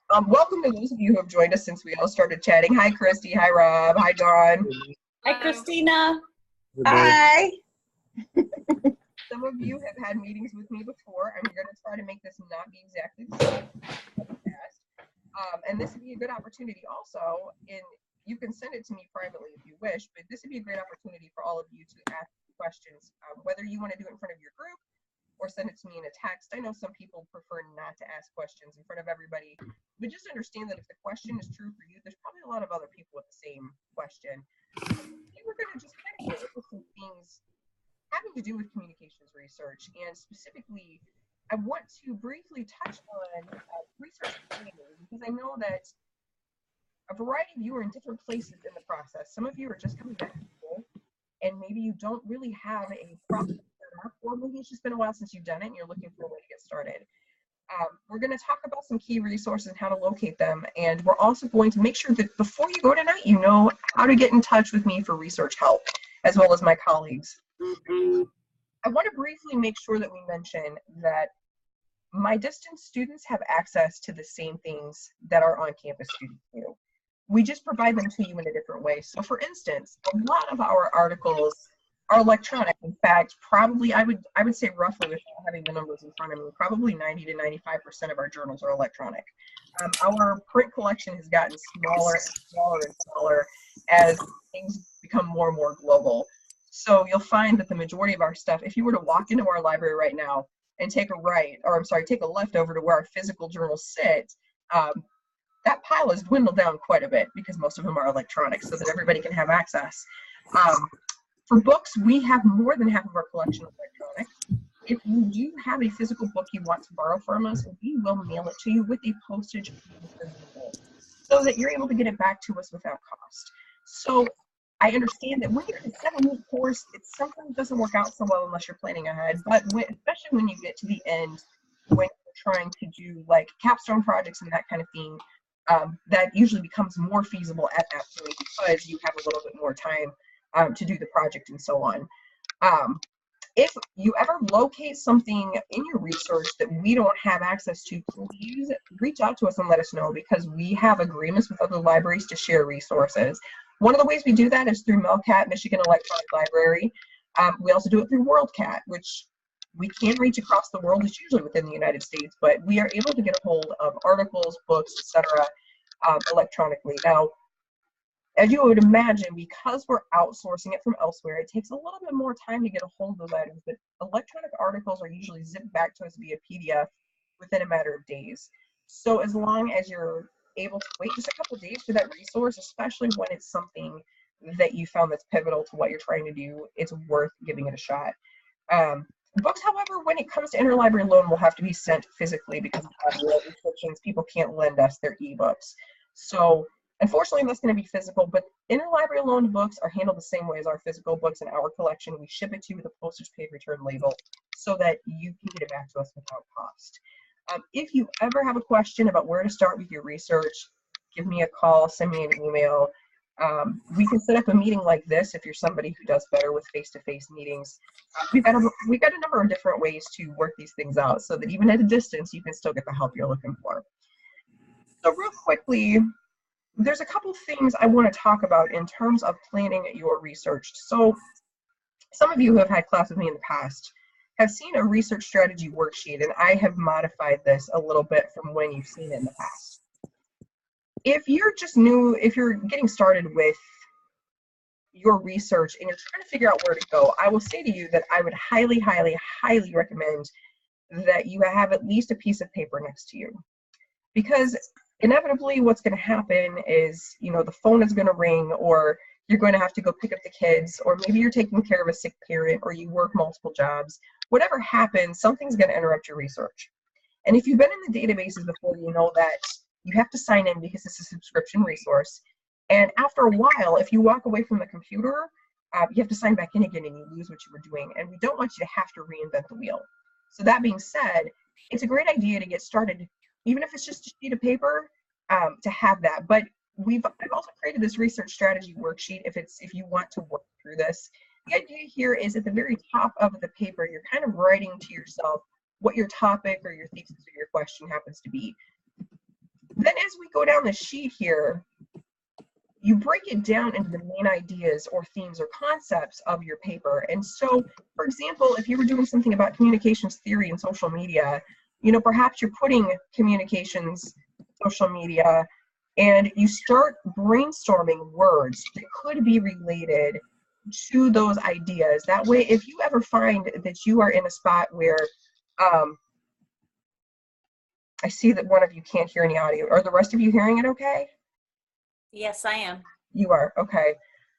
Welcome to those of you who have joined us since we all started chatting. Hi, Christy. Hi, Rob. Hi, Dawn. Hi, Christina. Hi. Some of you have had meetings with me before. I'm going to try to make this not be exactly the same as the past. And this would be a good opportunity also, and you can send it to me privately if you wish, but this would be a great opportunity for all of you to ask questions, whether you want to do it in front of your group or send it to me in a text. I know some people prefer not to ask questions in front of everybody, but just understand that if the question is true for you, there's probably a lot of other people with the same question. We're going to just kind of get into some things having to do with communications research, and specifically, I want to briefly touch on research planning, because I know that a variety of you are in different places in the process. Some of you are just coming back to school, and maybe you don't really have a process set up, or maybe it's just been a while since you've done it and you're looking for a way to get started. We're going to talk about some key resources and how to locate them, and we're also going to make sure that before you go tonight, you know how to get in touch with me for research help, as well as my colleagues. I want to briefly make sure that we mention that my distance students have access to the same things that our on-campus students do. We just provide them to you in a different way. So for instance, a lot of our articles are electronic. In fact, probably I would say roughly, without having the numbers in front of me, probably 90 to 95% of our journals are electronic. Our print collection has gotten smaller and smaller and smaller as things become more and more global. So you'll find that the majority of our stuff, if you were to walk into our library right now and take a left over to where our physical journals sit, that pile has dwindled down quite a bit because most of them are electronic so that everybody can have access. For books, we have more than half of our collection electronic. If you do have a physical book you want to borrow from us, we will mail it to you with a postage so that you're able to get it back to us without cost. So I understand that when you're in a 7-week course, it sometimes doesn't work out so well unless you're planning ahead, but especially when you get to the end, when you're trying to do like capstone projects and that kind of thing, that usually becomes more feasible at that point because you have a little bit more time to do the project and so on. If you ever locate something in your research that we don't have access to, please reach out to us and let us know, because we have agreements with other libraries to share resources. One of the ways we do that is through MelCat, Michigan Electronic Library. We also do it through WorldCat, which we can't reach across the world. It's usually within the United States, but we are able to get a hold of articles, books, etc. Electronically. Now, as you would imagine, because we're outsourcing it from elsewhere, it takes a little bit more time to get a hold of those items, but electronic articles are usually zipped back to us via PDF within a matter of days. So as long as you're able to wait just a couple of days for that resource, especially when it's something that you found that's pivotal to what you're trying to do, it's worth giving it a shot. Books, however, when it comes to interlibrary loan, will have to be sent physically because of copyright restrictions. People can't lend us their ebooks. So unfortunately, that's going to be physical, but interlibrary loaned books are handled the same way as our physical books in our collection. We ship it to you with a postage paid return label so that you can get it back to us without cost. If you ever have a question about where to start with your research, give me a call, send me an email. We can set up a meeting like this if you're somebody who does better with face-to-face meetings. We've got a number of different ways to work these things out so that even at a distance, you can still get the help you're looking for. So real quickly, there's a couple things I want to talk about in terms of planning your research. So some of you who have had class with me in the past have seen a research strategy worksheet, and I have modified this a little bit from when you've seen it in the past. If you're just new, if you're getting started with your research and you're trying to figure out where to go, I will say to you that I would highly, highly, highly recommend that you have at least a piece of paper next to you. Because inevitably what's going to happen is, you know, the phone is going to ring, or you're going to have to go pick up the kids, or maybe you're taking care of a sick parent, or you work multiple jobs. Whatever happens, something's going to interrupt your research. And if you've been in the databases before, you know that you have to sign in because it's a subscription resource. And after a while, if you walk away from the computer, you have to sign back in again and you lose what you were doing. And we don't want you to have to reinvent the wheel. So that being said, it's a great idea to get started, even if it's just a sheet of paper, to have that. But I've also created this research strategy worksheet if you want to work through this. The idea here is at the very top of the paper, you're kind of writing to yourself what your topic or your thesis or your question happens to be. Then as we go down the sheet here, you break it down into the main ideas or themes or concepts of your paper. And so, for example, if you were doing something about communications theory and social media, you know, perhaps you're putting communications, social media, and you start brainstorming words that could be related to those ideas. That way, if you ever find that you are in a spot where, I see that one of you can't hear any audio. Are the rest of you hearing it okay? Yes, I am. You are, okay.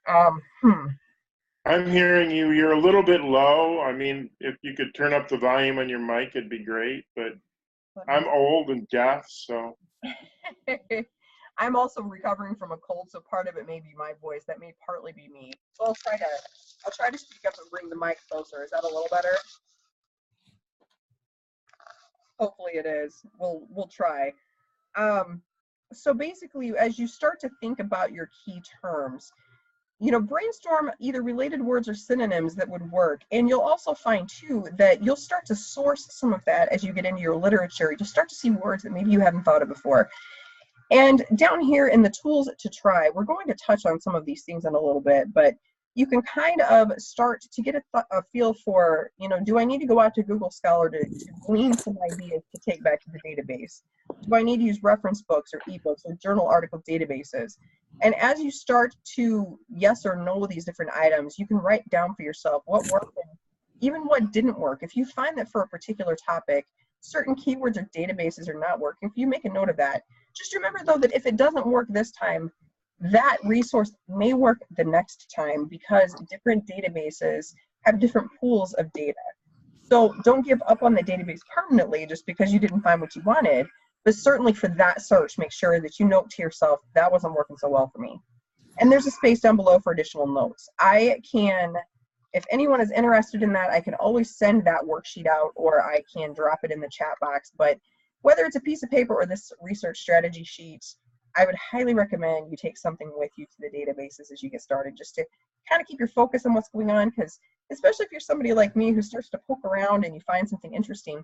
I'm hearing you. You're a little bit low. I mean, if you could turn up the volume on your mic, it'd be great. But I'm old and deaf, so. I'm also recovering from a cold, so part of it may be my voice. That may partly be me. So I'll try to speak up and bring the mic closer. Is that a little better? Hopefully it is. We'll try. So basically, as you start to think about your key terms, you know, brainstorm either related words or synonyms that would work. And you'll also find too that you'll start to source some of that as you get into your literature. You'll start to see words that maybe you haven't thought of before. And down here in the tools to try, we're going to touch on some of these things in a little bit, but you can kind of start to get a feel for, you know, do I need to go out to Google Scholar to glean some ideas to take back to the database? Do I need to use reference books or ebooks or journal article databases? And as you start to yes or no these different items, you can write down for yourself what worked and even what didn't work. If you find that for a particular topic, certain keywords or databases are not working, if you make a note of that, just remember though that if it doesn't work this time, that resource may work the next time because different databases have different pools of data. So don't give up on the database permanently just because you didn't find what you wanted, but certainly for that search, make sure that you note to yourself, that wasn't working so well for me. And there's a space down below for additional notes. I can, if anyone is interested in that, I can always send that worksheet out or I can drop it in the chat box. But whether it's a piece of paper or this research strategy sheet, I would highly recommend you take something with you to the databases as you get started, just to kind of keep your focus on what's going on, because especially if you're somebody like me who starts to poke around and you find something interesting,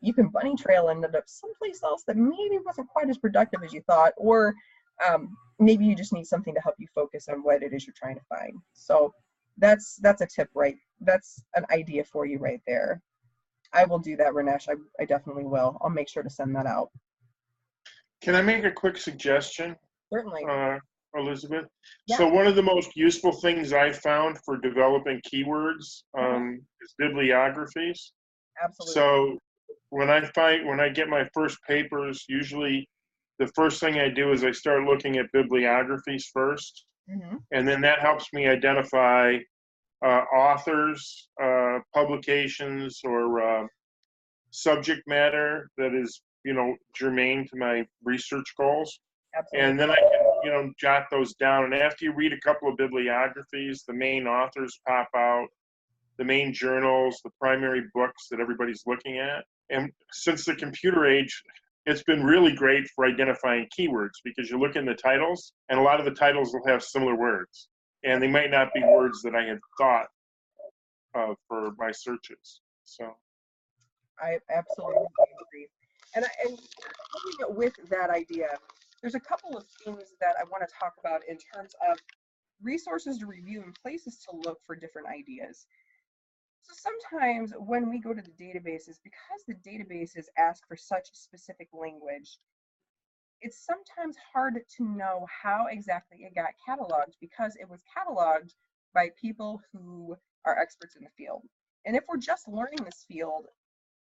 you can bunny trail and end up someplace else that maybe wasn't quite as productive as you thought, or maybe you just need something to help you focus on what it is you're trying to find. So that's a tip, right? That's an idea for you right there. I will do that, Ranesh. I definitely will. I'll make sure to send that out. Can I make a quick suggestion? Certainly. Elizabeth? Yeah. So one of the most useful things I found for developing keywords is bibliographies. Absolutely. So when I get my first papers, usually the first thing I do is I start looking at bibliographies first. And then that helps me identify authors, publications, or subject matter that is, you know, germane to my research goals. Absolutely. And then I can, you know, jot those down. And after you read a couple of bibliographies, the main authors pop out, the main journals, the primary books that everybody's looking at. And since the computer age, it's been really great for identifying keywords because you look in the titles and a lot of the titles will have similar words. And they might not be words that I had thought of for my searches. So I absolutely agree. And with that idea, there's a couple of things that I want to talk about in terms of resources to review and places to look for different ideas. So sometimes when we go to the databases, because the databases ask for such specific language, it's sometimes hard to know how exactly it got cataloged because it was cataloged by people who are experts in the field. And if we're just learning this field,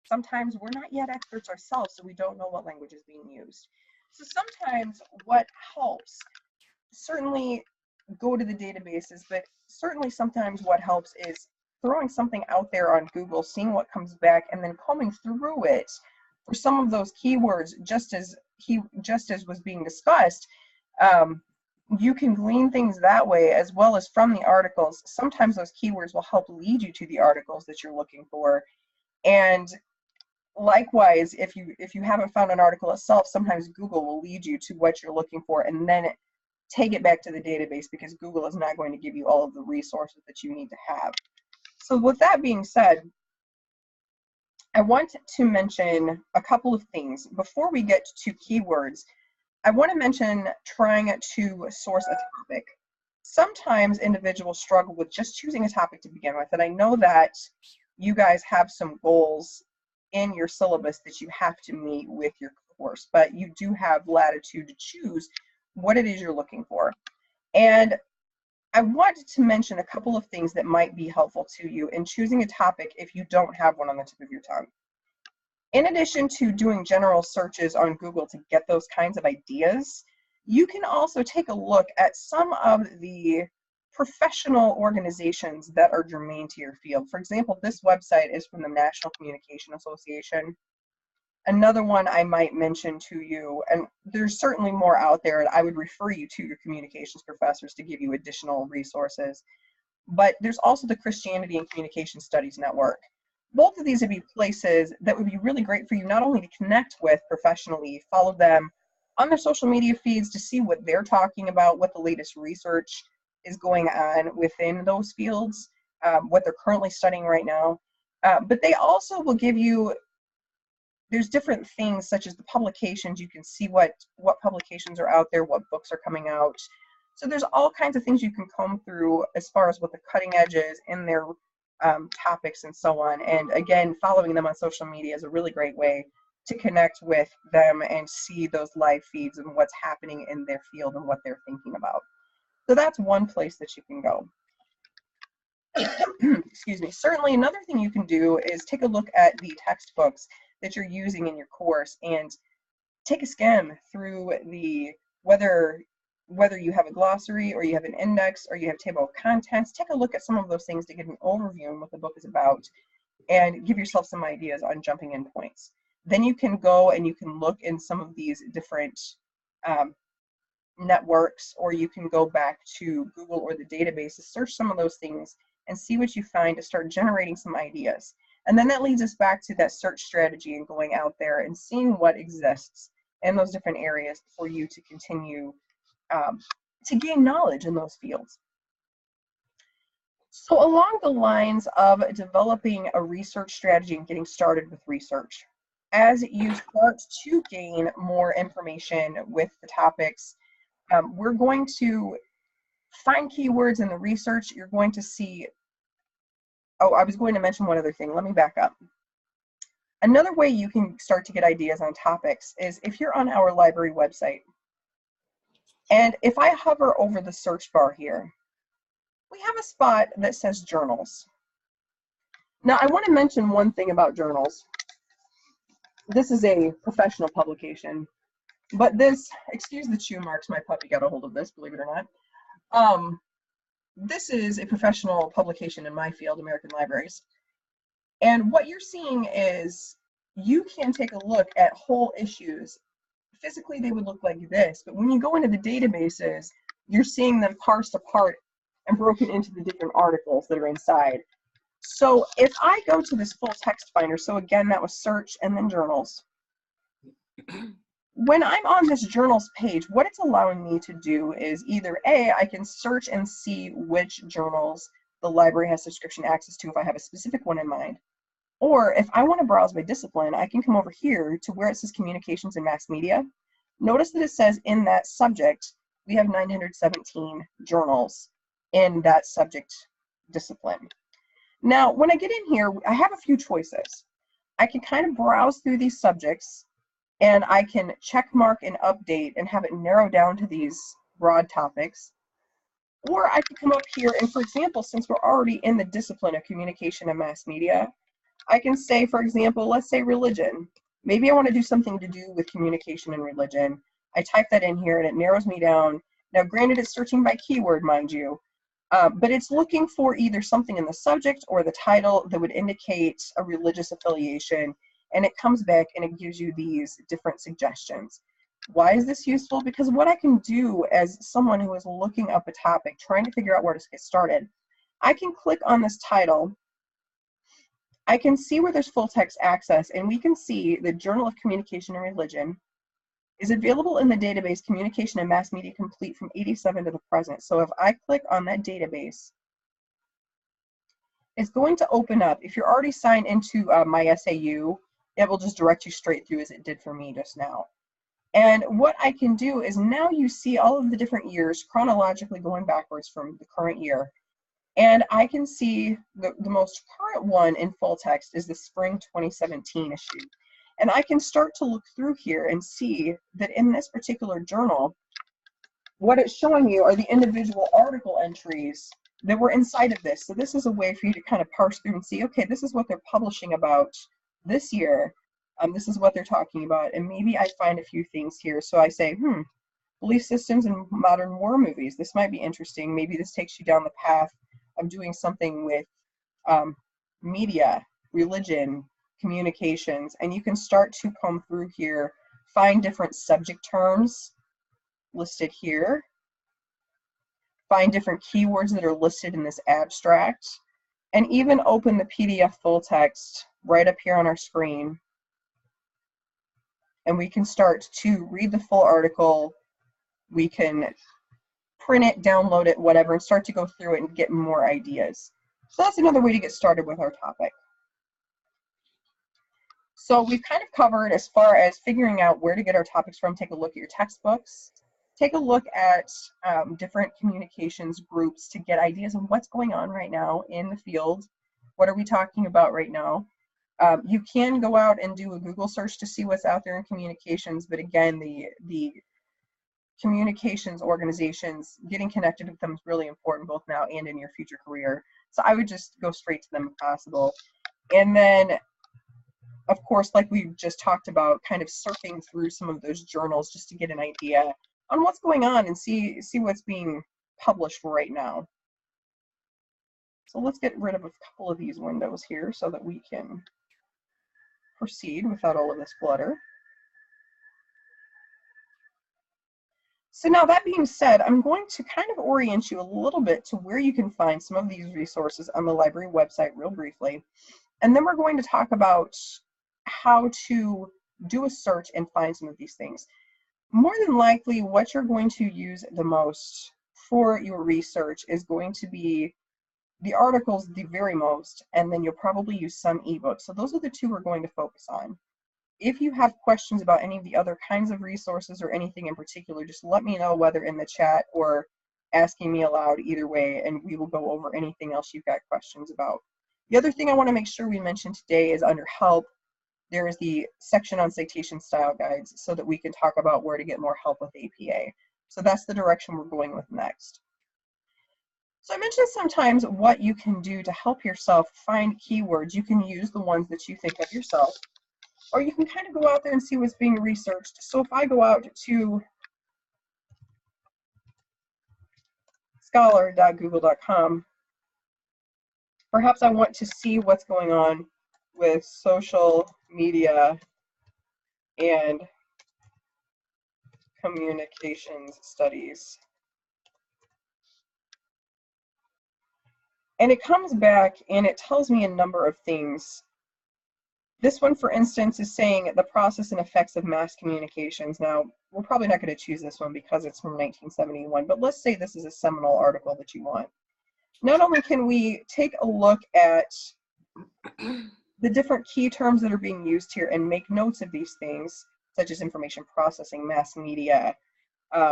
sometimes we're not yet experts ourselves, so we don't know what language is being used. So sometimes what helps, certainly go to the databases, but certainly sometimes what helps is throwing something out there on Google, seeing what comes back, and then combing through it for some of those keywords, just as was being discussed. You can glean things that way as well as from the articles. Sometimes those keywords will help lead you to the articles that you're looking for. And likewise, if you haven't found an article itself, sometimes Google will lead you to what you're looking for and then take it back to the database because Google is not going to give you all of the resources that you need to have. So with that being said, I want to mention a couple of things before we get to keywords. I want to mention trying to source a topic. Sometimes individuals struggle with just choosing a topic to begin with, and I know that you guys have some goals in your syllabus that you have to meet with your course, but you do have latitude to choose what it is you're looking for. And I wanted to mention a couple of things that might be helpful to you in choosing a topic if you don't have one on the tip of your tongue. In addition to doing general searches on Google to get those kinds of ideas, you can also take a look at some of the professional organizations that are germane to your field. For example, this website is from the National Communication Association. Another one I might mention to you, and there's certainly more out there, and I would refer you to your communications professors to give you additional resources, but there's also the Christianity and Communication Studies Network. Both of these would be places that would be really great for you not only to connect with professionally, follow them on their social media feeds to see what they're talking about, what the latest research is going on within those fields, what they're currently studying right now. But they also will give you, there's different things such as the publications. You can see what publications are out there, what books are coming out. So there's all kinds of things you can comb through as far as what the cutting edge is in their topics and so on. And again, following them on social media is a really great way to connect with them and see those live feeds and what's happening in their field and what they're thinking about. So that's one place that you can go. Excuse me. Certainly another thing you can do is take a look at the textbooks that you're using in your course and take a skim through the, whether you have a glossary or you have an index or you have a table of contents, take a look at some of those things to get an overview on what the book is about and give yourself some ideas on jumping in points. Then you can go and you can look in some of these different networks, or you can go back to Google or the databases, search some of those things and see what you find to start generating some ideas. And then that leads us back to that search strategy and going out there and seeing what exists in those different areas for you to continue to gain knowledge in those fields. So along the lines of developing a research strategy and getting started with research, as you start to gain more information with the topics, we're going to find keywords in the research. You're going to see, oh, I was going to mention one other thing. Let me back up. Another way you can start to get ideas on topics is if you're on our library website, and if I hover over the search bar here, we have a spot that says journals. Now, I want to mention one thing about journals. This is a professional publication, but this, excuse the chew marks, my puppy got a hold of this, believe it or not. This is a professional publication in my field, American Libraries. And what you're seeing is you can take a look at whole issues. Physically, they would look like this, but when you go into the databases, you're seeing them parsed apart and broken into the different articles that are inside. So if I go to this full text finder, so again, that was search and then journals. When I'm on this journals page, what it's allowing me to do is either A, I can search and see which journals the library has subscription access to if I have a specific one in mind. Or if I want to browse by discipline, I can come over here to where it says communications and mass media. Notice that it says in that subject, we have 917 journals in that subject discipline. Now, when I get in here, I have a few choices. I can kind of browse through these subjects and I can check mark and update and have it narrow down to these broad topics. Or I can come up here and, for example, since we're already in the discipline of communication and mass media, I can say, for example, let's say religion. Maybe I want to do something to do with communication and religion. I type that in here and it narrows me down. Now, granted, it's searching by keyword, mind you, but it's looking for either something in the subject or the title that would indicate a religious affiliation, and it comes back and it gives you these different suggestions. Why is this useful? Because what I can do as someone who is looking up a topic, trying to figure out where to get started, I can click on this title. I can see where there's full text access, and we can see the Journal of Communication and Religion is available in the database Communication and Mass Media Complete from 87 to the present. So if I click on that database, it's going to open up. If you're already signed into my SAU, it will just direct you straight through as it did for me just now. And what I can do is now you see all of the different years chronologically going backwards from the current year. And I can see the most current one in full text is the spring 2017 issue. And I can start to look through here and see that in this particular journal, what it's showing you are the individual article entries that were inside of this. So this is a way for you to kind of parse through and see, okay, this is what they're publishing about this year. This is what they're talking about. And maybe I find a few things here. So I say, belief systems in modern war movies. This might be interesting. Maybe this takes you down the path of doing something with media, religion, communications. And you can start to comb through here, find different subject terms listed here, find different keywords that are listed in this abstract, and even open the PDF full text right up here on our screen. And we can start to read the full article. We can print it, download it, whatever, and start to go through it and get more ideas. So that's another way to get started with our topic. So we've kind of covered as far as figuring out where to get our topics from. Take a look at your textbooks. Take a look at different communications groups to get ideas of what's going on right now in the field. What are we talking about right now? You can go out and do a Google search to see what's out there in communications, but again, the communications organizations, getting connected with them is really important both now and in your future career. So I would just go straight to them if possible. And then, of course, like we just talked about, kind of surfing through some of those journals just to get an idea on what's going on and see what's being published right now. So let's get rid of a couple of these windows here so that we can proceed without all of this clutter. So now that being said, I'm going to kind of orient you a little bit to where you can find some of these resources on the library website real briefly. And then we're going to talk about how to do a search and find some of these things. More than likely, what you're going to use the most for your research is going to be the articles the very most, and then you'll probably use some ebooks. So those are the two we're going to focus on. If you have questions about any of the other kinds of resources or anything in particular, just let me know, whether in the chat or asking me aloud, either way, and we will go over anything else you've got questions about. The other thing I want to make sure we mention today is under help, there is the section on citation style guides so that we can talk about where to get more help with APA. So that's the direction we're going with next. So I mentioned sometimes what you can do to help yourself find keywords. You can use the ones that you think of yourself, or you can kind of go out there and see what's being researched. So if I go out to scholar.google.com, perhaps I want to see what's going on with social media and communications studies. And it comes back and it tells me a number of things. This one, for instance, is saying the process and effects of mass communications. Now, we're probably not going to choose this one because it's from 1971, but let's say this is a seminal article that you want. Not only can we take a look at the different key terms that are being used here and make notes of these things, such as information processing, mass media,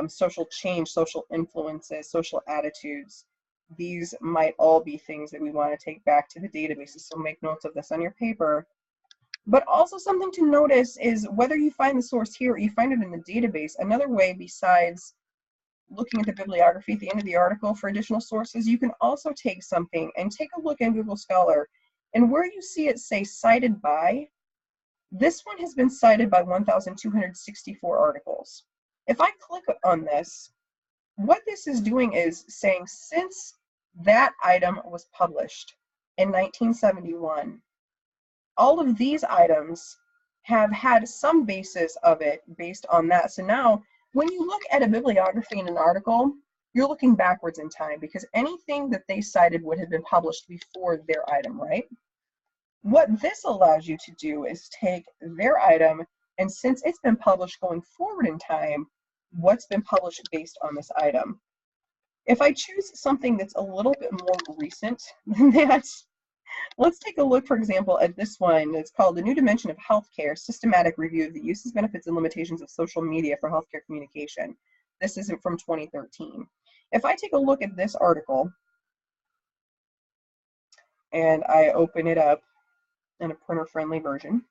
social change, social influences, social attitudes. These might all be things that we want to take back to the databases, so make notes of this on your paper. But also something to notice is whether you find the source here or you find it in the database, another way besides looking at the bibliography at the end of the article for additional sources, you can also take something and take a look in Google Scholar, and where you see it say cited by, this one has been cited by 1,264 articles. If I click on this, what this is doing is saying since that item was published in 1971, all of these items have had some basis of it based on that. So now when you look at a bibliography in an article, you're looking backwards in time because anything that they cited would have been published before their item, right? What this allows you to do is take their item, and since it's been published going forward in time, what's been published based on this item. If I choose something that's a little bit more recent than that, Let's take a look, for example, at this one. It's called The New Dimension of Healthcare, Systematic Review of the Uses, Benefits, and Limitations of Social Media for Healthcare Communication. This isn't from 2013. If I take a look at this article, and I open it up in a printer-friendly version,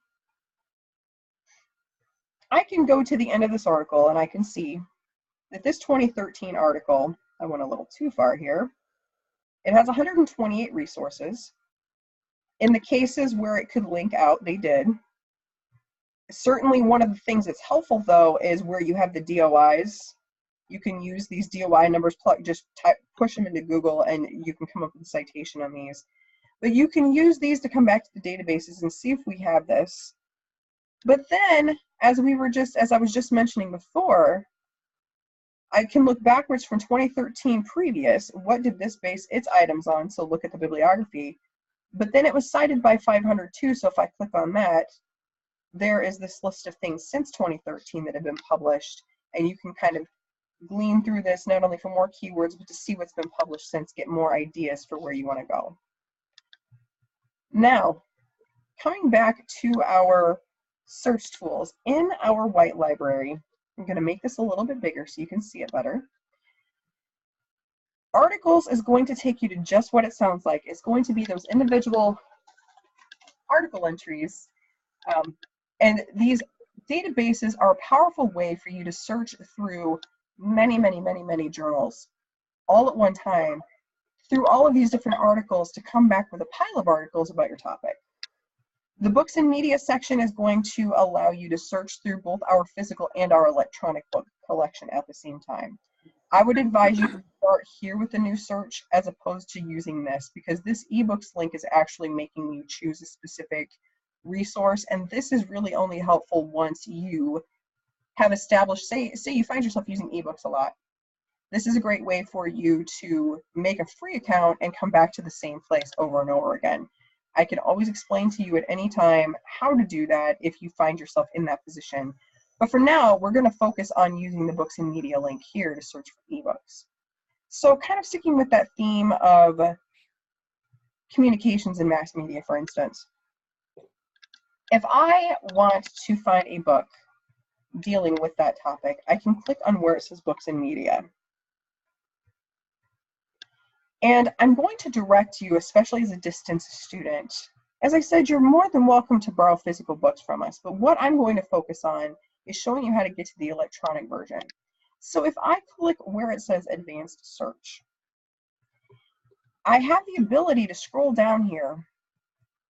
I can go to the end of this article and I can see that this 2013 article, I went a little too far here, it has 128 resources. In the cases where it could link out, they did. Certainly one of the things that's helpful, though, is where you have the DOIs. You can use these DOI numbers, just push them into Google, and you can come up with a citation on these. But you can use these to come back to the databases and see if we have this. But then, as I was just mentioning before, I can look backwards from 2013 previous. What did this base its items on? So look at the bibliography. But then it was cited by 502, so if I click on that, there is this list of things since 2013 that have been published, and you can kind of glean through this not only for more keywords, but to see what's been published since, get more ideas for where you want to go. Now, coming back to our search tools, in our white library, I'm going to make this a little bit bigger so you can see it better. Articles is going to take you to just what it sounds like. It's going to be those individual article entries. And these databases are a powerful way for you to search through many journals all at one time, through all of these different articles, to come back with a pile of articles about your topic. The books and media section is going to allow you to search through both our physical and our electronic book collection at the same time. I would advise you to start here with the new search as opposed to using this, because this ebooks link is actually making you choose a specific resource, and this is really only helpful once you have established, say you find yourself using ebooks a lot. This is a great way for you to make a free account and come back to the same place over and over again. I can always explain to you at any time how to do that if you find yourself in that position. But for now, we're going to focus on using the books and media link here to search for ebooks. So kind of sticking with that theme of communications and mass media, for instance. If I want to find a book dealing with that topic, I can click on where it says books and media. And I'm going to direct you, especially as a distance student. As I said, you're more than welcome to borrow physical books from us, but what I'm going to focus on is showing you how to get to the electronic version. So if I click where it says advanced search, I have the ability to scroll down here,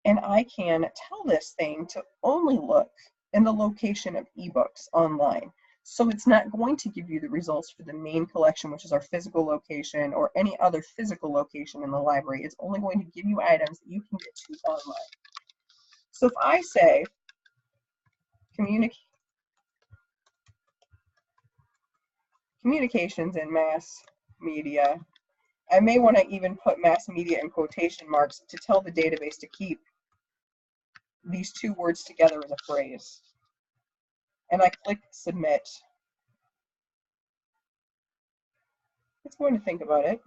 and I can tell this thing to only look in the location of ebooks online. So it's not going to give you the results for the main collection, which is our physical location, or any other physical location in the library. It's only going to give you items that you can get to online. So if I say communications and mass media, I may want to even put mass media in quotation marks to tell the database to keep these two words together as a phrase. And I click submit. It's going to think about it.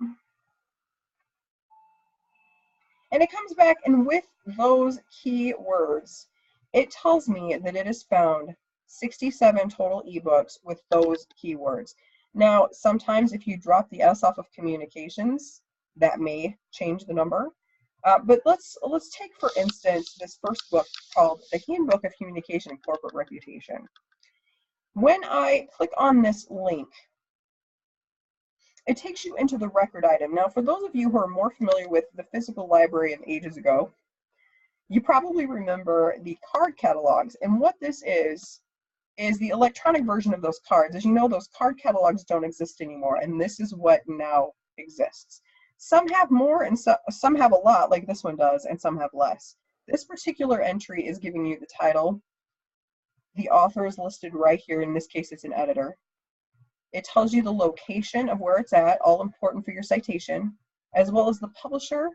And it comes back, and with those key words, it tells me that it has found 67 total ebooks with those keywords. Now, sometimes if you drop the S off of communications, that may change the number. But let's take, for instance, this first book called The Handbook of Communication and Corporate Reputation. When I click on this link, it takes you into the record item. Now, for those of you who are more familiar with the physical library of ages ago, you probably remember the card catalogs. And what this is the electronic version of those cards. As you know, those card catalogs don't exist anymore, and this is what now exists. Some have more and some have a lot, like this one does, and some have less. This particular entry is giving you the title. The author is listed right here. In this case, it's an editor. It tells you the location of where it's at, all important for your citation, as well as the publisher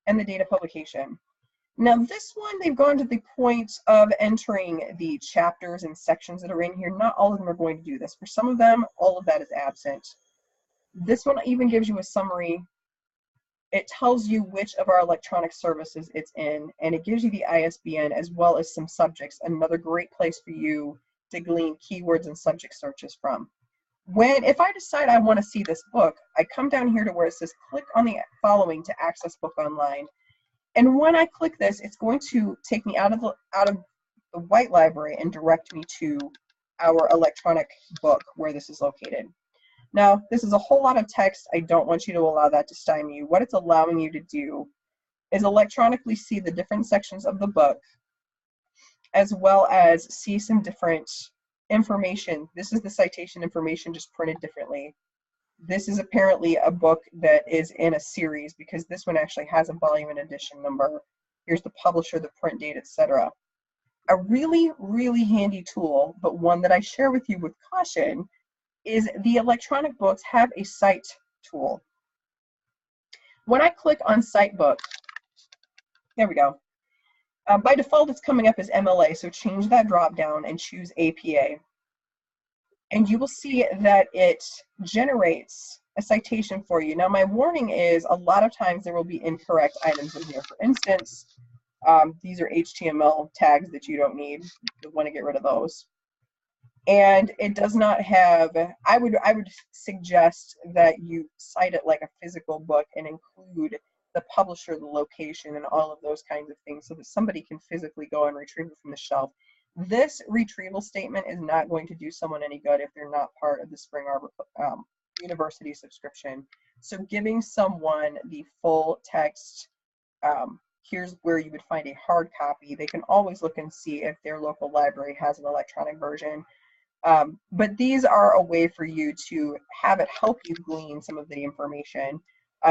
and the date of publication. Now this one, they've gone to the point of entering the chapters and sections that are in here. Not all of them are going to do this. For some of them, all of that is absent. This one even gives you a summary it tells you which of our electronic services it's in, and it gives you the ISBN as well as some subjects, another great place for you to glean keywords and subject searches from. If I decide I want to see this book, I come down here to where it says click on the following to access book online. And when I click this, it's going to take me out of the white library and direct me to our electronic book where this is located. Now, this is a whole lot of text. I don't want you to allow that to stymie you. What it's allowing you to do is electronically see the different sections of the book, as well as see some different information. This is the citation information just printed differently. This is apparently a book that is in a series because this one actually has a volume and edition number. Here's the publisher, the print date, etc. A really, really handy tool, but one that I share with you with caution, is the electronic books have a cite tool. When I click on cite book, there we go. By default, it's coming up as MLA, so change that drop down and choose APA. And you will see that it generates a citation for you. Now, my warning is a lot of times there will be incorrect items in here. For instance, these are HTML tags that you don't need. You'll want to get rid of those. And it does not have, I would suggest that you cite it like a physical book and include the publisher, the location, and all of those kinds of things so that somebody can physically go and retrieve it from the shelf. This retrieval statement is not going to do someone any good if they're not part of the Spring Arbor University subscription. So giving someone the full text, here's where you would find a hard copy. They can always look and see if their local library has an electronic version. But these are a way for you to have it help you glean some of the information.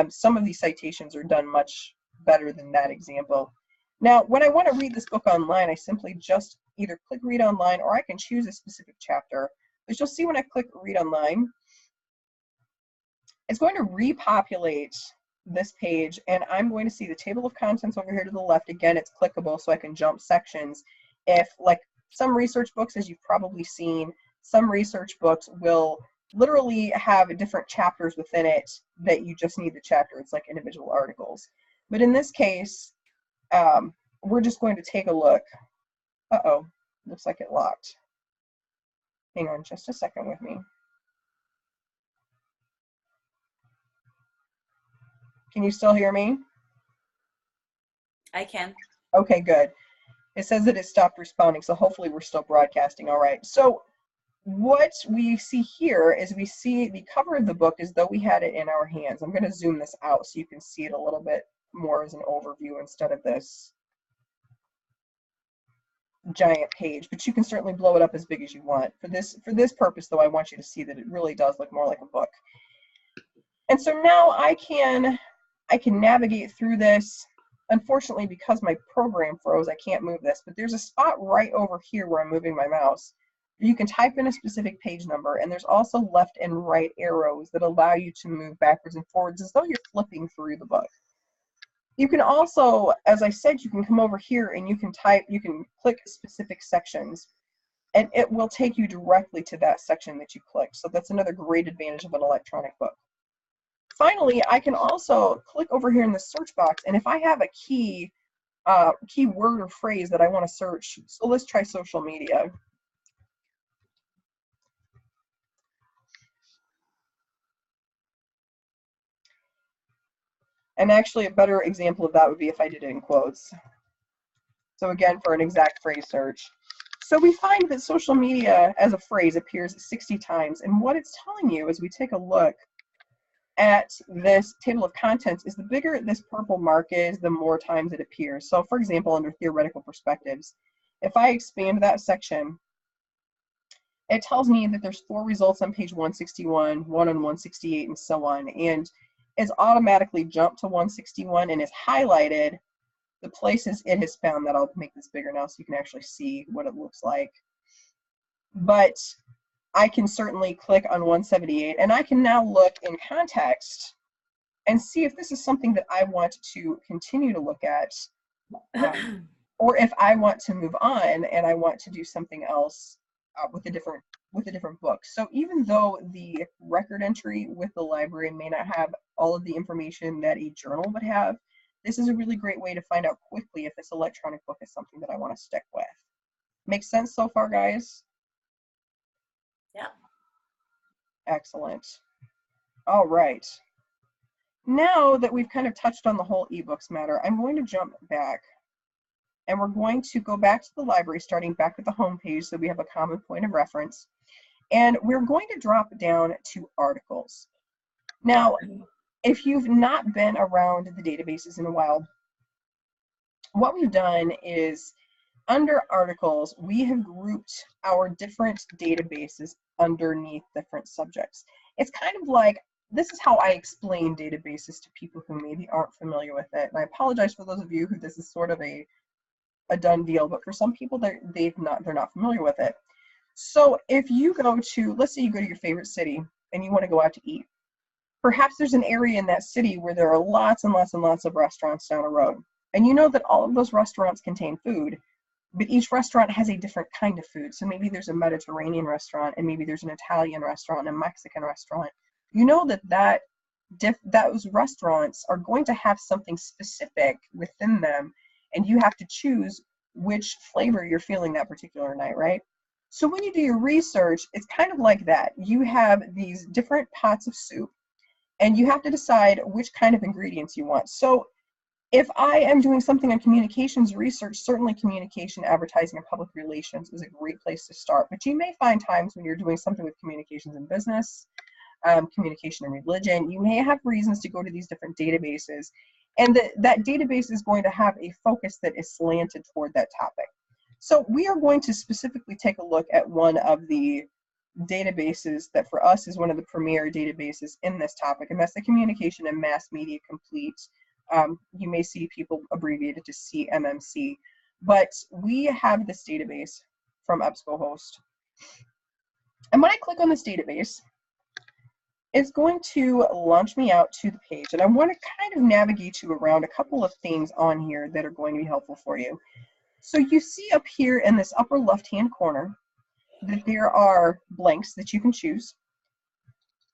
Some of these citations are done much better than that example. Now, when I want to read this book online, I simply just either click read online or I can choose a specific chapter. But you'll see when I click read online, it's going to repopulate this page, and I'm going to see the table of contents over here to the left. Again, it's clickable so I can jump sections. If, like some research books, as you've probably seen, some research books will literally have different chapters within it that you just need the chapter. It's like individual articles. But in this case, we're just going to take a look. Uh-oh, looks like it locked. Hang on just a second with me. Can you still hear me? I can. Okay, good. It says that it stopped responding, so hopefully we're still broadcasting all right. So what we see here is we see the cover of the book as though we had it in our hands. I'm going to zoom this out so you can see it a little bit more as an overview instead of this giant page, but you can certainly blow it up as big as you want. For this purpose, though, I want you to see that it really does look more like a book. And so now I can navigate through this. Unfortunately, because my program froze, I can't move this, but there's a spot right over here where I'm moving my mouse. You can type in a specific page number, and there's also left and right arrows that allow you to move backwards and forwards as though you're flipping through the book. You can also, as I said, you can come over here and you can click specific sections, and it will take you directly to that section that you clicked. So that's another great advantage of an electronic book. Finally, I can also click over here in the search box, and if I have a key word or phrase that I want to search, so let's try social media. And actually, a better example of that would be if I did it in quotes. So again, for an exact phrase search. So we find that social media as a phrase appears 60 times, and what it's telling you as we take a look at this table of contents is the bigger this purple mark is, the more times it appears. So for example, under theoretical perspectives, if I expand that section, it tells me that there's 4 results on page 161, 1 on 168, and so on. And it's automatically jumped to 161 and is highlighted the places it has found. That I'll make this bigger now so you can actually see what it looks like. But I can certainly click on 178, and I can now look in context and see if this is something that I want to continue to look at, or if I want to move on and I want to do something else with a different with a different book. So even though the record entry with the library may not have all of the information that a journal would have, this is a really great way to find out quickly if this electronic book is something that I want to stick with. Makes sense so far, guys? Yeah. Excellent. All right. Now that we've kind of touched on the whole ebooks matter, I'm going to jump back and we're going to go back to the library, starting back at the home page so we have a common point of reference. And we're going to drop down to articles. Now, if you've not been around the databases in a while, what we've done is under articles, we have grouped our different databases underneath different subjects. It's kind of like, this is how I explain databases to people who maybe aren't familiar with it. And I apologize for those of you who this is sort of a done deal, but for some people they're not familiar with it. So if you go to, let's say you go to your favorite city and you want to go out to eat, perhaps there's an area in that city where there are lots and lots and lots of restaurants down a road. And you know that all of those restaurants contain food, but each restaurant has a different kind of food. So maybe there's a Mediterranean restaurant, and maybe there's an Italian restaurant, and a Mexican restaurant. You know that those restaurants are going to have something specific within them, and you have to choose which flavor you're feeling that particular night, right? So when you do your research, it's kind of like that. You have these different pots of soup, and you have to decide which kind of ingredients you want. So if I am doing something on communications research, certainly communication, advertising, and public relations is a great place to start. But you may find times when you're doing something with communications and business, communication and religion, you may have reasons to go to these different databases. And that database is going to have a focus that is slanted toward that topic. So we are going to specifically take a look at one of the databases that for us is one of the premier databases in this topic, and that's the Communication and Mass Media Complete. You may see people abbreviated to CMMC, but we have this database from EBSCOhost. And when I click on this database, it's going to launch me out to the page. And I want to kind of navigate you around a couple of things on here that are going to be helpful for you. So you see up here in this upper left-hand corner that there are blanks that you can choose.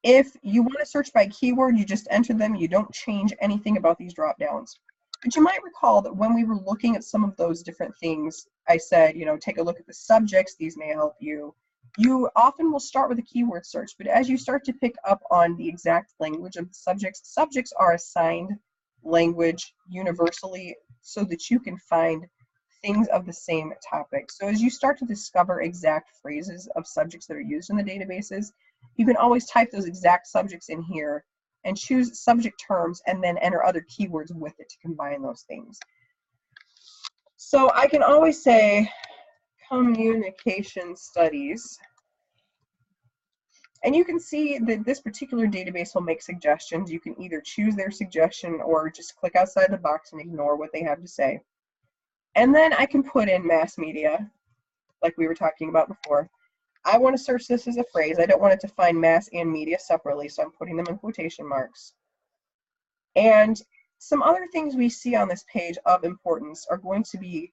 If you want to search by keyword, you just enter them. You don't change anything about these drop downs. But you might recall that when we were looking at some of those different things, I said, you know, take a look at the subjects. These may help you. You often will start with a keyword search, but as you start to pick up on the exact language of the subjects are assigned language universally so that you can find things of the same topic. So as you start to discover exact phrases of subjects that are used in the databases, you can always type those exact subjects in here and choose subject terms and then enter other keywords with it to combine those things. So I can always say communication studies, and you can see that this particular database will make suggestions. You can either choose their suggestion or just click outside the box and ignore what they have to say. And then I can put in mass media, like we were talking about before. I want to search this as a phrase. I don't want it to find mass and media separately, so I'm putting them in quotation marks. And some other things we see on this page of importance are going to be,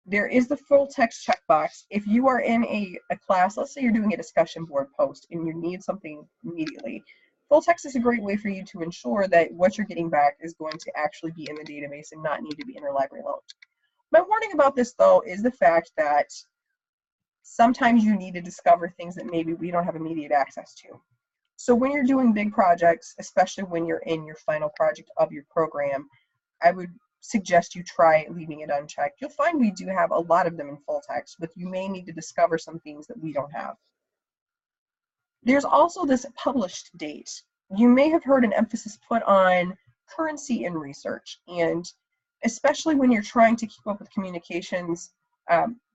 there is the full text checkbox. If you are in a class, let's say you're doing a discussion board post and you need something immediately, full text is a great way for you to ensure that what you're getting back is going to actually be in the database and not need to be interlibrary loaned. My warning about this, though, is the fact that sometimes you need to discover things that maybe we don't have immediate access to. So when you're doing big projects, especially when you're in your final project of your program, I would suggest you try leaving it unchecked. You'll find we do have a lot of them in full text, but you may need to discover some things that we don't have. There's also this published date. You may have heard an emphasis put on currency in research, and especially when you're trying to keep up with communications,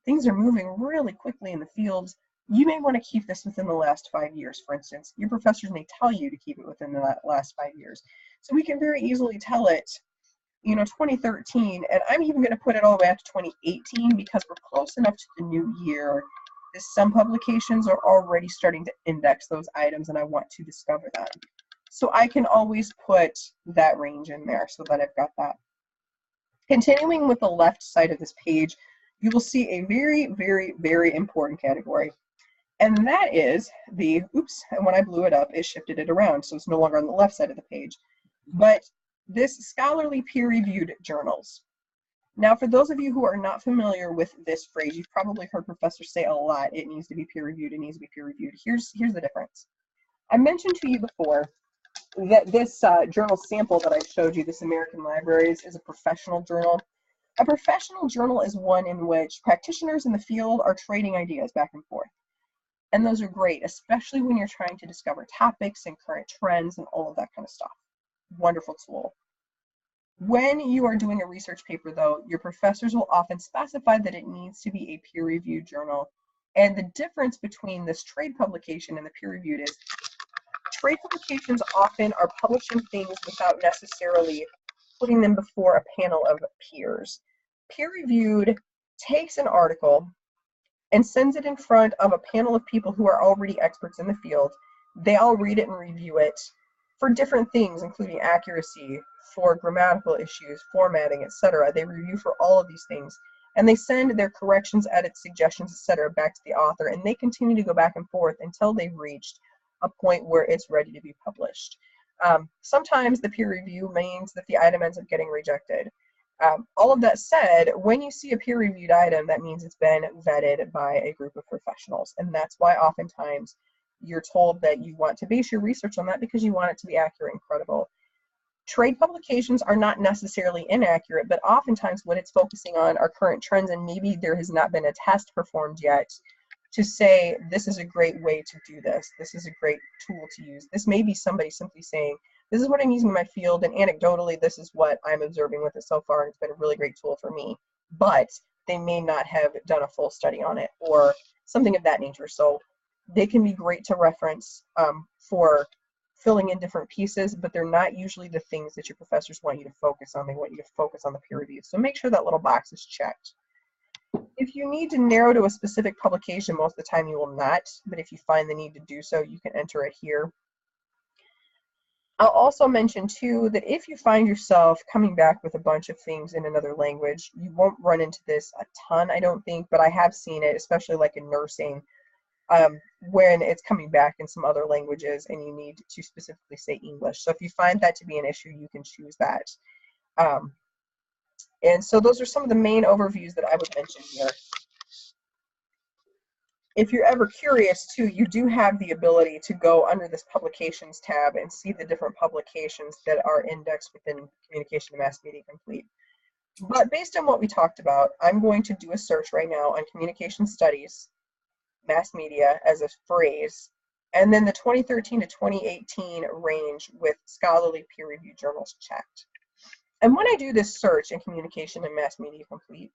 things are moving really quickly in the field. You may want to keep this within the last 5 years, for instance. Your professors may tell you to keep it within the last 5 years. So we can very easily tell it, you know, 2013, and I'm even going to put it all the way up to 2018 because we're close enough to the new year that some publications are already starting to index those items and I want to discover them. So I can always put that range in there so that I've got that. Continuing with the left side of this page, you will see a very, very, very important category. And that is the, oops, and when I blew it up, it shifted it around, so it's no longer on the left side of the page. But this scholarly peer-reviewed journals. Now, for those of you who are not familiar with this phrase, you've probably heard professors say a lot, it needs to be peer-reviewed, it needs to be peer-reviewed. Here's the difference. I mentioned to you before that this journal sample that I showed you, this American Libraries, is a professional journal. A professional journal is one in which practitioners in the field are trading ideas back and forth. And those are great, especially when you're trying to discover topics and current trends and all of that kind of stuff. Wonderful tool. When you are doing a research paper, though, your professors will often specify that it needs to be a peer-reviewed journal. And the difference between this trade publication and the peer-reviewed is trade publications often are publishing things without necessarily putting them before a panel of peers. Peer-reviewed takes an article and sends it in front of a panel of people who are already experts in the field. They all read it and review it for different things, including accuracy, for grammatical issues, formatting, etc. They review for all of these things. And they send their corrections, edits, suggestions, etc. back to the author, and they continue to go back and forth until they've reached a point where it's ready to be published. Sometimes the peer review means that the item ends up getting rejected. All of that said, when you see a peer-reviewed item, that means it's been vetted by a group of professionals. And that's why oftentimes you're told that you want to base your research on that because you want it to be accurate and credible. Trade publications are not necessarily inaccurate, but oftentimes what it's focusing on are current trends, and maybe there has not been a test performed yet to say, this is a great way to do this. This is a great tool to use. This may be somebody simply saying, this is what I'm using in my field, and anecdotally, this is what I'm observing with it so far, and it's been a really great tool for me. But they may not have done a full study on it or something of that nature. So they can be great to reference for filling in different pieces, but they're not usually the things that your professors want you to focus on. They want you to focus on the peer review. So make sure that little box is checked. If you need to narrow to a specific publication, most of the time you will not, but if you find the need to do so, you can enter it here. I'll also mention too that if you find yourself coming back with a bunch of things in another language, you won't run into this a ton, I don't think, but I have seen it, especially like in nursing, when it's coming back in some other languages and you need to specifically say English. So if you find that to be an issue, you can choose that. And so those are some of the main overviews that I would mention here. If you're ever curious too, you do have the ability to go under this publications tab and see the different publications that are indexed within Communication and Mass Media Complete. But based on what we talked about, I'm going to do a search right now on communication studies, mass media as a phrase, and then the 2013 to 2018 range with scholarly peer-reviewed journals checked. And when I do this search in Communication and Mass Media Complete,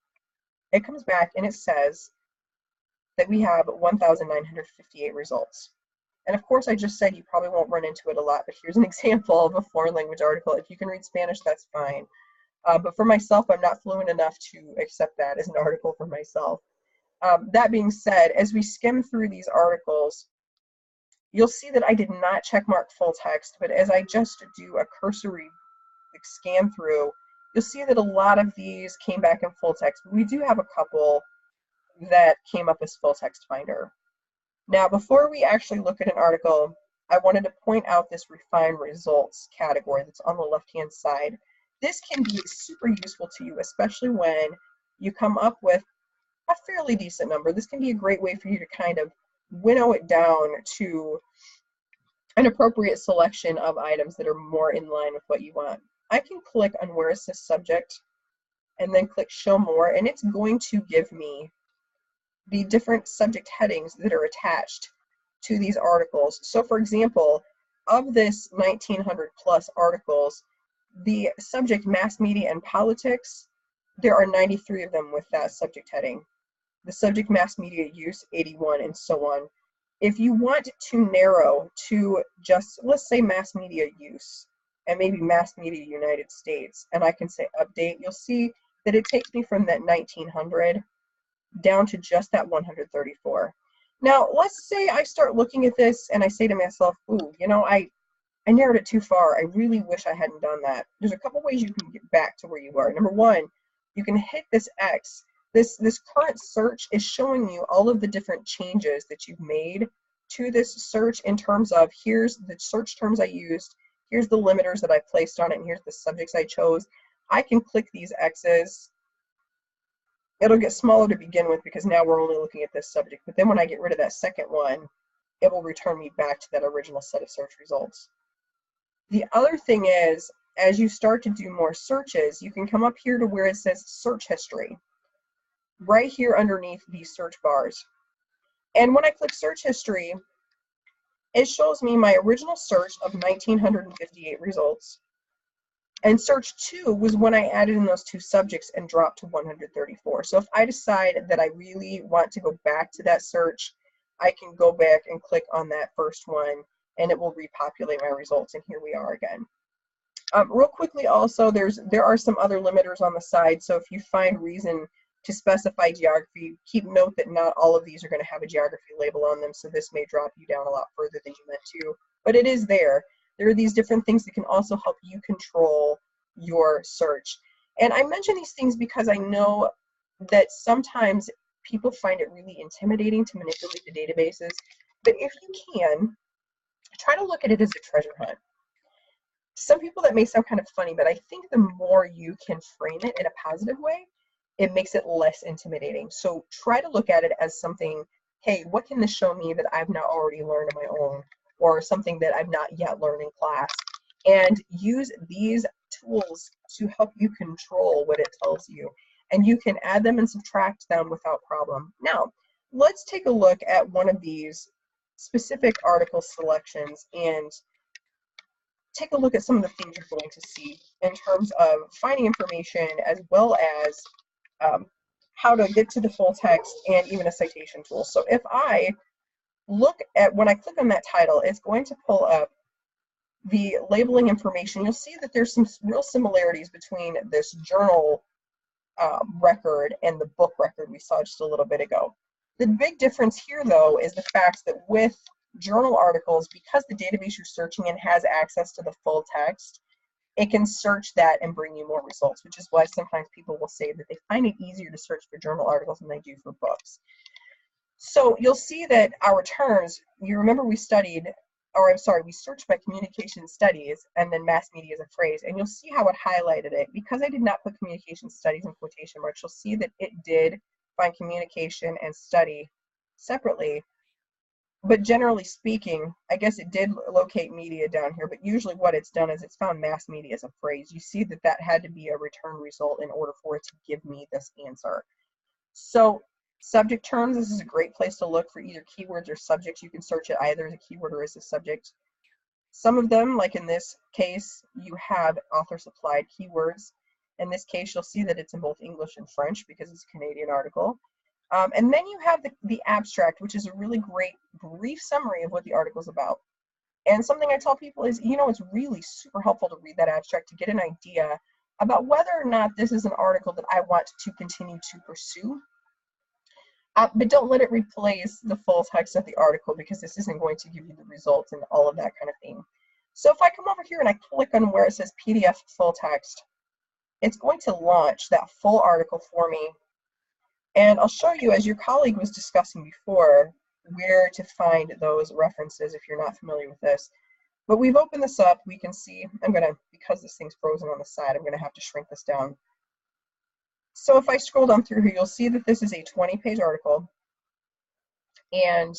it comes back and it says that we have 1,958 results. And of course, I just said you probably won't run into it a lot, but here's an example of a foreign language article. If you can read Spanish, that's fine. But for myself, I'm not fluent enough to accept that as an article for myself. That being said, as we skim through these articles, you'll see that I did not check mark full text, but as I just do a cursory scan through, you'll see that a lot of these came back in full text. We do have a couple that came up as full text finder. Now, before we actually look at an article, I wanted to point out this refined results category that's on the left-hand side. This can be super useful to you, especially when you come up with a fairly decent number. This can be a great way for you to kind of winnow it down to an appropriate selection of items that are more in line with what you want. I can click on where it says subject and then click show more, and it's going to give me the different subject headings that are attached to these articles. So for example, of this 1900 plus articles, the subject mass media and politics, there are 93 of them with that subject heading. The subject mass media use, 81, and so on. If you want to narrow to just, let's say mass media use, and maybe mass media United States, and I can say update, you'll see that it takes me from that 1900 down to just that 134. Now, let's say I start looking at this and I say to myself, ooh, you know, I narrowed it too far. I really wish I hadn't done that. There's a couple ways you can get back to where you are. Number one, you can hit this X this current search is showing you all of the different changes that you've made to this search in terms of here's the search terms I used, here's the limiters that I placed on it, and here's the subjects I chose. I can click these X's. It'll get smaller to begin with because now we're only looking at this subject. But then when I get rid of that second one, it will return me back to that original set of search results. The other thing is, as you start to do more searches, you can come up here to where it says search history, right here underneath these search bars. And when I click search history, it shows me my original search of 1,958 results. And search 2 was when I added in those 2 subjects and dropped to 134. So if I decide that I really want to go back to that search, I can go back and click on that first one and it will repopulate my results, and here we are again. Real quickly also, there are some other limiters on the side, so if you find reason to specify geography, keep note that not all of these are going to have a geography label on them, so this may drop you down a lot further than you meant to, but it is there. There are these different things that can also help you control your search. And I mention these things because I know that sometimes people find it really intimidating to manipulate the databases, but if you can, try to look at it as a treasure hunt. Some people that may sound kind of funny, but I think the more you can frame it in a positive way, it makes it less intimidating. So try to look at it as something, hey, what can this show me that I've not already learned on my own, or something that I've not yet learned in class? And use these tools to help you control what it tells you. And you can add them and subtract them without problem. Now, let's take a look at one of these specific article selections and take a look at some of the things you're going to see in terms of finding information, as well as how to get to the full text and even a citation tool. So if I look at, when I click on that title, it's going to pull up the labeling information. You'll see that there's some real similarities between this journal record and the book record we saw just a little bit ago. The big difference here, though, is the fact that with journal articles, because the database you're searching in has access to the full text, it can search that and bring you more results, which is why sometimes people will say that they find it easier to search for journal articles than they do for books. So you'll see that our terms, you remember we studied, or I'm sorry, we searched by communication studies and then mass media as a phrase, and you'll see how it highlighted it. Because I did not put communication studies in quotation marks, you'll see that it did find communication and study separately. But generally speaking, I guess it did locate media down here, but usually what it's done is it's found mass media as a phrase. You see that that had to be a return result in order for it to give me this answer. So subject terms, this is a great place to look for either keywords or subjects. You can search it either as a keyword or as a subject. Some of them, like in this case, you have author supplied keywords. In this case, you'll see that it's in both English and French because it's a Canadian article. And then you have the abstract, which is a really great brief summary of what the article is about. And something I tell people is, you know, it's really super helpful to read that abstract to get an idea about whether or not this is an article that I want to continue to pursue. But don't let it replace the full text of the article, because this isn't going to give you the results and all of that kind of thing. So if I come over here and I click on where it says PDF full text, it's going to launch that full article for me. And I'll show you, as your colleague was discussing before, where to find those references if you're not familiar with this. But we've opened this up. We can see, because this thing's frozen on the side, I'm gonna have to shrink this down. So if I scroll down through here, you'll see that this is a 20-page article. And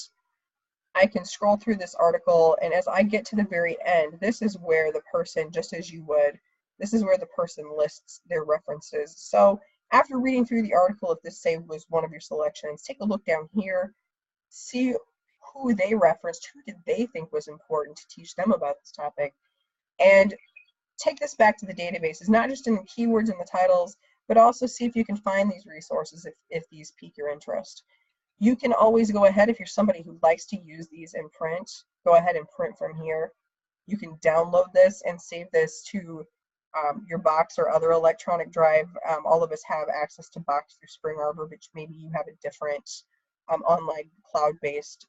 I can scroll through this article, and as I get to the very end, this is where the person, just as you would, this is where the person lists their references. So after reading through the article, if this, say, was one of your selections, take a look down here, see who they referenced, who did they think was important to teach them about this topic, and take this back to the databases, not just in the keywords and the titles, but also see if you can find these resources if these pique your interest. You can always go ahead, if you're somebody who likes to use these in print, go ahead and print from here. You can download this and save this to your Box or other electronic drive. All of us have access to Box through Spring Arbor, but maybe you have a different online cloud-based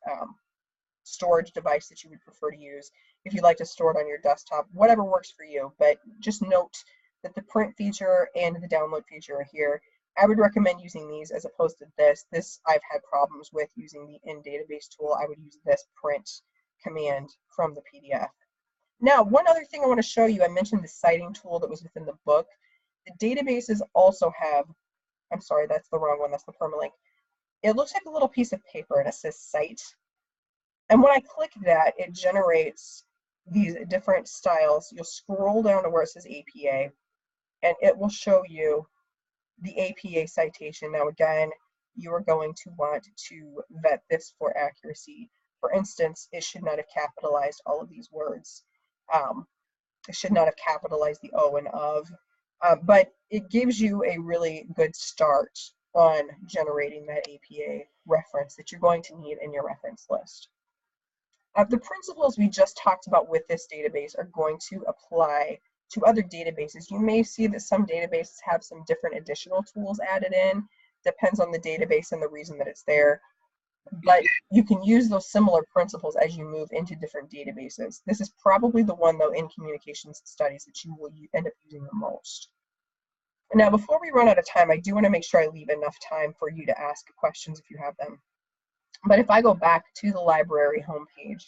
storage device that you would prefer to use. If you'd like to store it on your desktop, whatever works for you. But just note that the print feature and the download feature are here. I would recommend using these as opposed to this. This I've had problems with using the in-database tool. I would use this print command from the PDF. Now, one other thing I want to show you, I mentioned the citing tool that was within the book. The databases also have, I'm sorry, that's the wrong one, that's the permalink. It looks like a little piece of paper and it says cite. And when I click that, it generates these different styles. You'll scroll down to where it says APA, and it will show you the APA citation. Now, again, you are going to want to vet this for accuracy. For instance, it should not have capitalized all of these words. It should not have capitalized the O and of, but it gives you a really good start on generating that APA reference that you're going to need in your reference list. The principles we just talked about with this database are going to apply to other databases. You may see that some databases have some different additional tools added in, depends on the database and the reason that it's there. But you can use those similar principles as you move into different databases. This is probably the one, though, in communications studies that you will end up using the most. Now, before we run out of time, I do want to make sure I leave enough time for you to ask questions if you have them. But if I go back to the library homepage,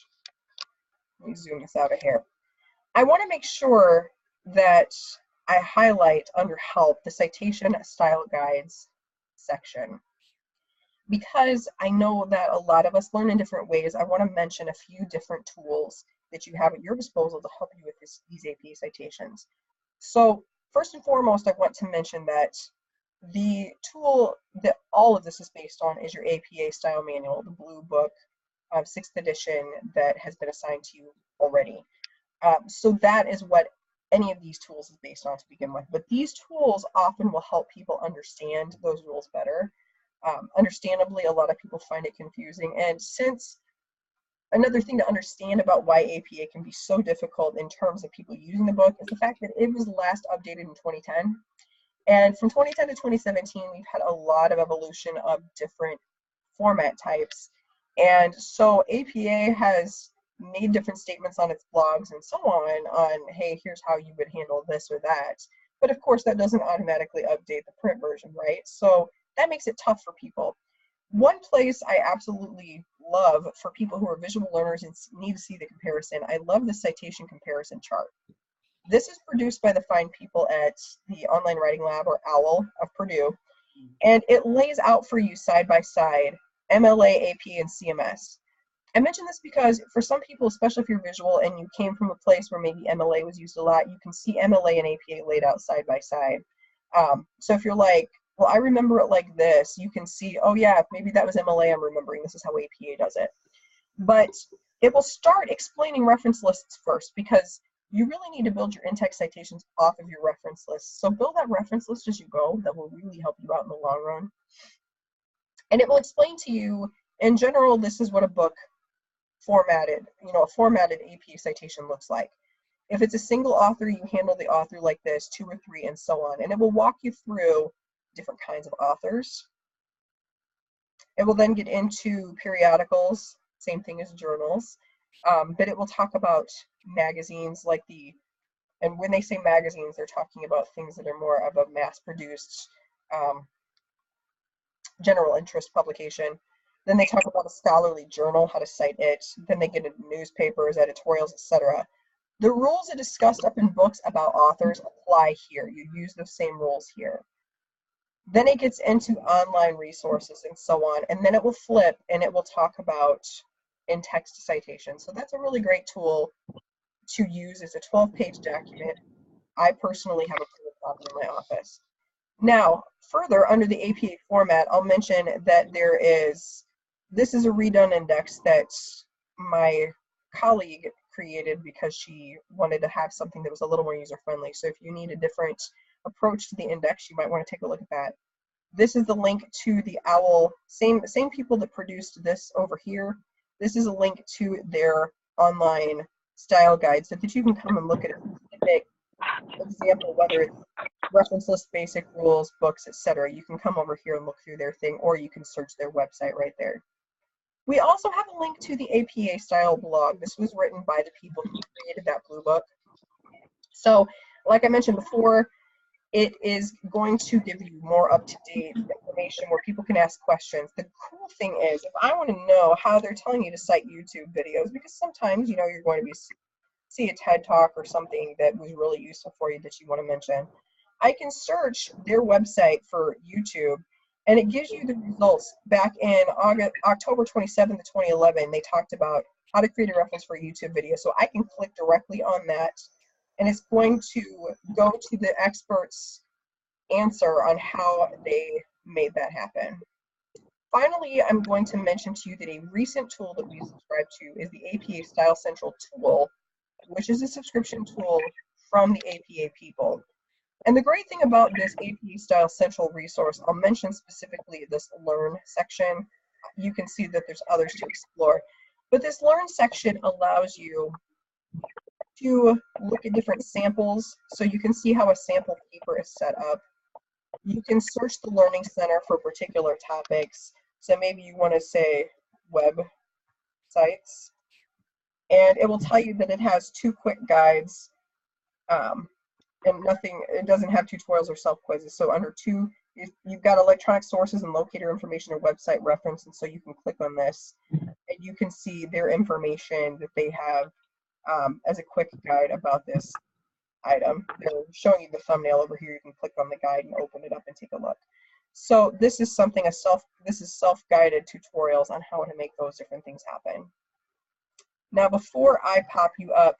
let me zoom this out of here. I want to make sure that I highlight under help the citation style guides section. Because I know that a lot of us learn in different ways, I want to mention a few different tools that you have at your disposal to help you with these APA citations. So first and foremost, I want to mention that the tool that all of this is based on is your APA style manual, the blue book, 6th edition that has been assigned to you already. So that is what any of these tools is based on to begin with. But these tools often will help people understand those rules better. Understandably, a lot of people find it confusing. And since another thing to understand about why APA can be so difficult in terms of people using the book is the fact that it was last updated in 2010. And from 2010 to 2017, we've had a lot of evolution of different format types. And so APA has made different statements on its blogs and so on, hey, here's how you would handle this or that. But of course, that doesn't automatically update the print version, right? So that makes it tough for people. One place I absolutely love for people who are visual learners and need to see the comparison, I love the citation comparison chart. This is produced by the fine people at the Online Writing Lab, or OWL, of Purdue, and it lays out for you side by side MLA, AP, and CMS. I mention this because for some people, especially if you're visual and you came from a place where maybe MLA was used a lot, you can see MLA and APA laid out side by side. So if you're like, well, I remember it like this, you can see, oh yeah, maybe that was MLA I'm remembering, this is how APA does it. But it will start explaining reference lists first, because you really need to build your in-text citations off of your reference list. So build that reference list as you go. That will really help you out in the long run. And it will explain to you, in general, this is what a book formatted, a formatted AP citation looks like. If it's a single author, you handle the author like this, 2 or 3, and so on. And it will walk you through different kinds of authors. It will then get into periodicals, same thing as journals, but it will talk about magazines like and when they say magazines, they're talking about things that are more of a mass-produced general interest publication. Then they talk about a scholarly journal, how to cite it. Then they get into newspapers, editorials, etc. The rules are discussed up in books about authors apply here. You use the same rules here. Then it gets into online resources and so on, and then it will flip and it will talk about in-text citations. So that's a really great tool to use. It's a 12-page document. I personally have a printed copy in my office. Now, further, under the APA format, I'll mention that this is a redone index that my colleague created because she wanted to have something that was a little more user-friendly. So if you need a different approach to the index, you might want to take a look at that. This is the link to the OWL, same people that produced this over here. This is a link to their online style guide so that you can come and look at a specific example, whether it's reference list, basic rules, books, etc. You can come over here and look through their thing, or you can search their website right there. We also have a link to the APA style blog. This was written by the people who created that blue book. So, like I mentioned before, it is going to give you more up-to-date information where people can ask questions. The cool thing is, if I want to know how they're telling you to cite YouTube videos, because sometimes, you know, you're going to see a TED Talk or something that was really useful for you that you want to mention, I can search their website for YouTube, and it gives you the results. Back in October 27th of 2011, they talked about how to create a reference for a YouTube video. So I can click directly on that, and it's going to go to the expert's answer on how they made that happen. Finally, I'm going to mention to you that a recent tool that we subscribe to is the APA Style Central tool, which is a subscription tool from the APA people. And the great thing about this APA Style Central resource, I'll mention specifically this Learn section. You can see that there's others to explore. But this Learn section allows you to look at different samples, so you can see how a sample paper is set up. You can search the Learning Center for particular topics. So maybe you want to say websites, and it will tell you that it has 2 quick guides, and nothing, it doesn't have tutorials or self-quizzes. So under 2, you've got electronic sources and locator information or website reference, and so you can click on this, and you can see their information that they have as a quick guide about this item. They're showing you the thumbnail over here. You can click on the guide and open it up and take a look. So this is something, this is self-guided tutorials on how to make those different things happen. Now, before I pop you up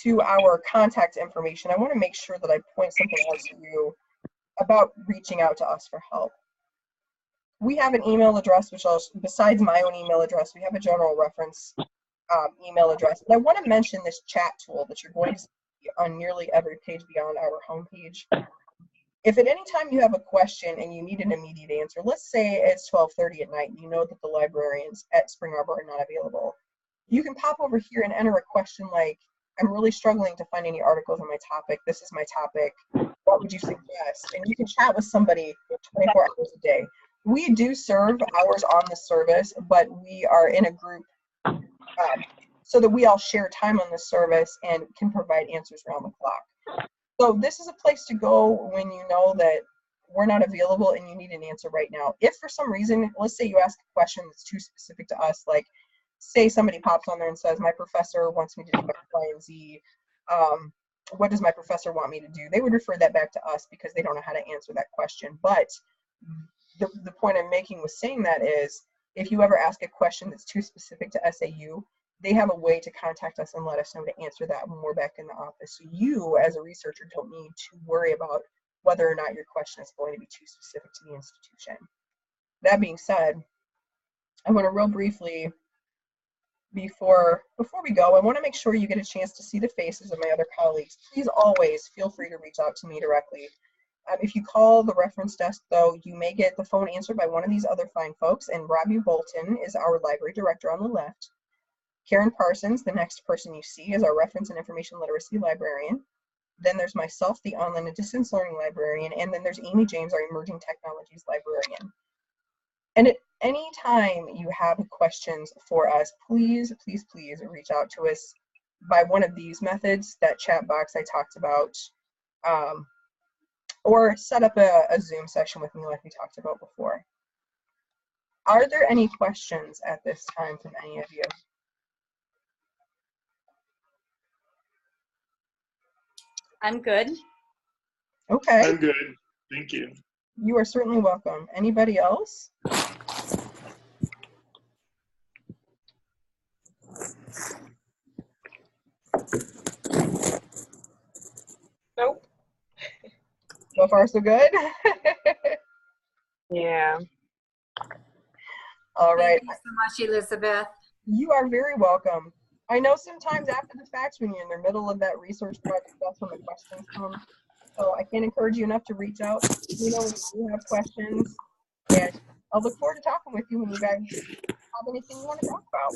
to our contact information, I want to make sure that I point something out to you about reaching out to us for help. We have an email address, which besides my own email address, we have a general reference email address. But I want to mention this chat tool that you're going to see on nearly every page beyond our homepage. If at any time you have a question and you need an immediate answer, let's say it's 12:30 at night and you know that the librarians at Spring Arbor are not available, you can pop over here and enter a question like, I'm really struggling to find any articles on my topic. This is my topic. What would you suggest? And you can chat with somebody 24 hours a day. We do serve hours on the service, but we are in a group so that we all share time on the service and can provide answers around the clock. So this is a place to go when you know that we're not available and you need an answer right now. If for some reason, let's say you ask a question that's too specific to us, like say somebody pops on there and says, my professor wants me to do X, Y, and Z. What does my professor want me to do? They would refer that back to us because they don't know how to answer that question. But the point I'm making with saying that is, if you ever ask a question that's too specific to SAU, they have a way to contact us and let us know to answer that when we're back in the office. So you, as a researcher, don't need to worry about whether or not your question is going to be too specific to the institution. That being said, I want to real briefly, before we go, I want to make sure you get a chance to see the faces of my other colleagues. Please always feel free to reach out to me directly. If you call the reference desk, though, you may get the phone answered by one of these other fine folks, and Robbie Bolton is our library director on the left. Karen Parsons, the next person you see, is our reference and information literacy librarian. Then there's myself, the online and distance learning librarian, and then there's Amy James, our emerging technologies librarian. And at any time you have questions for us, please, please, please reach out to us by one of these methods, that chat box I talked about, or set up a Zoom session with me like we talked about before. Are there any questions at this time from any of you? I'm good. Okay. I'm good. Thank you. You are certainly welcome. Anybody else? Nope. So far, so good? Yeah. All right. Thank you so much, Elizabeth. You are very welcome. I know sometimes after the fact, when you're in the middle of that research project, that's when the questions come. So I can't encourage you enough to reach out. You know, when you have questions, and I'll look forward to talking with you when you guys have anything you want to talk about.